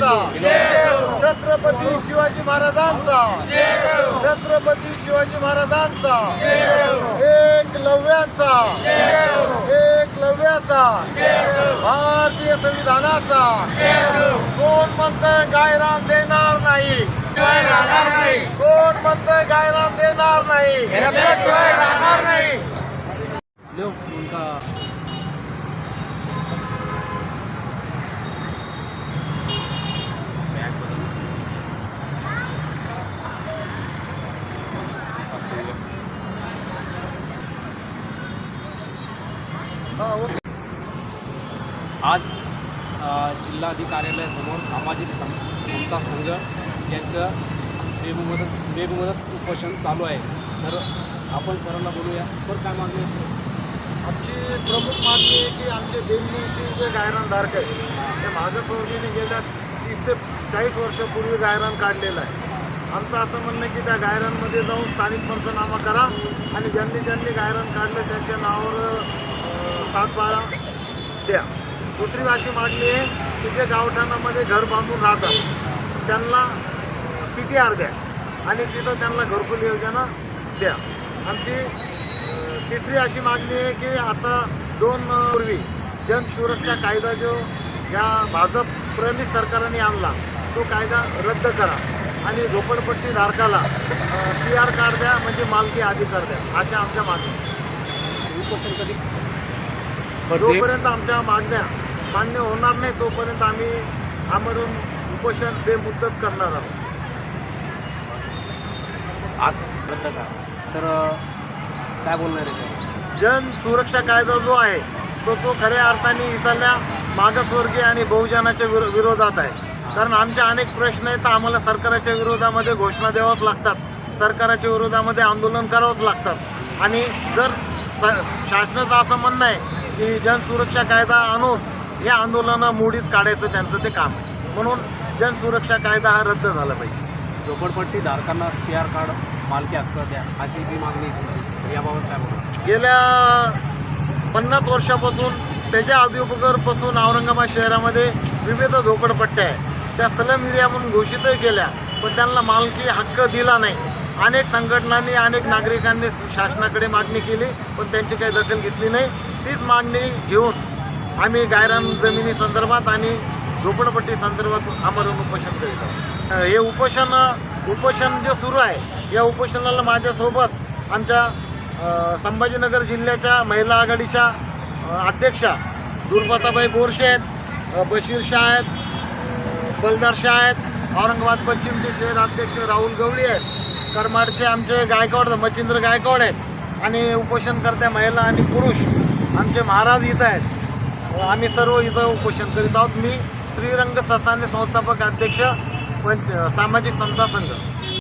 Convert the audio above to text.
महाराजांचा, छत्रपती शिवाजी महाराजांचा, छत्रपती शिवाजी महाराजांचा, एकलव्याचा, एकलव्याचा, भारतीय संविधानाचा. कोण म्हणतंय गायरान देणार नाही, कोण म्हणतंय गायरान देणार नाही, घेतल्याशिवाय राहणार नाही. आज जिल्हाधिकाऱ्यालयासमोर सामाजिक समता संघ यांचं बेमुदत उपोषण चालू आहे. तर आपण सरांना बोलूया. तर काय मागणी आहे? आमची प्रमुख मागणी आहे की आमचे देवनीतील जे गायरानधारक आहेत ते मागासवर्गीय गेल्या 30 ते 40 वर्षापूर्वी गायरान काढलेलं आहे. आमचं असं म्हणणं आहे की त्या गायरांमध्ये जाऊन स्थानिक पंचनामा करा आणि ज्यांनी ज्यांनी गायरान काढलं त्यांच्या नावावर 7/12 द्या. दुसरी अशी मागणी आहे की जे गावठाणामध्ये घर बांधून राहतात त्यांना PTR द्या आणि तिथं त्यांना घरकुल योजना द्या. आमची तिसरी अशी मागणी आहे की आता 2 पूर्वी जनसुरक्षा कायदा जो या भाजप प्रणित सरकारने आणला तो कायदा रद्द करा आणि झोपडपट्टी धारकाला PR कार्ड द्या, म्हणजे मालकी अधिकार द्या. अशा आमच्या मागण्या. उपोषण कधी? जोपर्यंत आमच्या मागण्या मान्य होणार नाही तोपर्यंत आम्ही आमरण उपोषण बेमुदत करणार आहोत. आज रद्द करा. तर काय बोलणार आहे? जन सुरक्षा कायदा जो आहे तो खऱ्या अर्थाने इथल्या मागासवर्गीय आणि बहुजनाच्या विरोधात आहे. कारण आमचे अनेक प्रश्न आहेत तर आम्हाला सरकारच्या विरोधामध्ये घोषणा द्याव्याच लागतात, सरकारच्या विरोधामध्ये आंदोलन करावंच लागतात. आणि जर शासनाचं असं म्हणणं आहे की जनसुरक्षा कायदा आणून हे आंदोलनं मोडीत काढायचं त्यांचं ते काम आहे. म्हणून जनसुरक्षा कायदा हा रद्द झाला पाहिजे. झोपडपट्टी धारकांना PR कार्ड, मालकी हक्क द्या अशी ही मागणी तुमची. याबाबत काय बोलणार? गेल्या 50 वर्षापासून त्याच्या अगोदरपासून औरंगाबाद शहरामध्ये विविध झोपडपट्ट्या आहेत. त्या स्लम एरिया म्हणून घोषितही केल्या पण त्यांना मालकी हक्क दिला नाही. अनेक संघटनांनी अनेक नागरिकांनी शासनाकडे मागणी केली पण त्यांची काही दखल घेतली नाही. तीच मागणी घेऊन आम्ही गायरान जमिनी संदर्भात आणि झोपडपट्टी संदर्भात आमरण उपोषण करीत आहोत. हे उपोषण जे सुरू आहे या उपोषणाला माझ्यासोबत आमच्या संभाजीनगर जिल्ह्याच्या महिला आघाडीच्या अध्यक्षा दुर्गाताबाई बोरशे आहेत, बशीर शाह आहेत, बलदार शाह आहेत, औरंगाबाद पश्चिमचे शहर अध्यक्ष राहुल गवळी आहेत, करमाडचे आमचे गायकवाड मच्छिंद्र गायकवाड आहेत आणि उपोषणकर्त्या महिला आणि पुरुष आमचे महाराज इथं आहेत. आम्ही सर्व इथं उपोषण करीत आहोत. मी श्रीरंग ससाने संस्थापक अध्यक्ष सामाजिक समता संघ.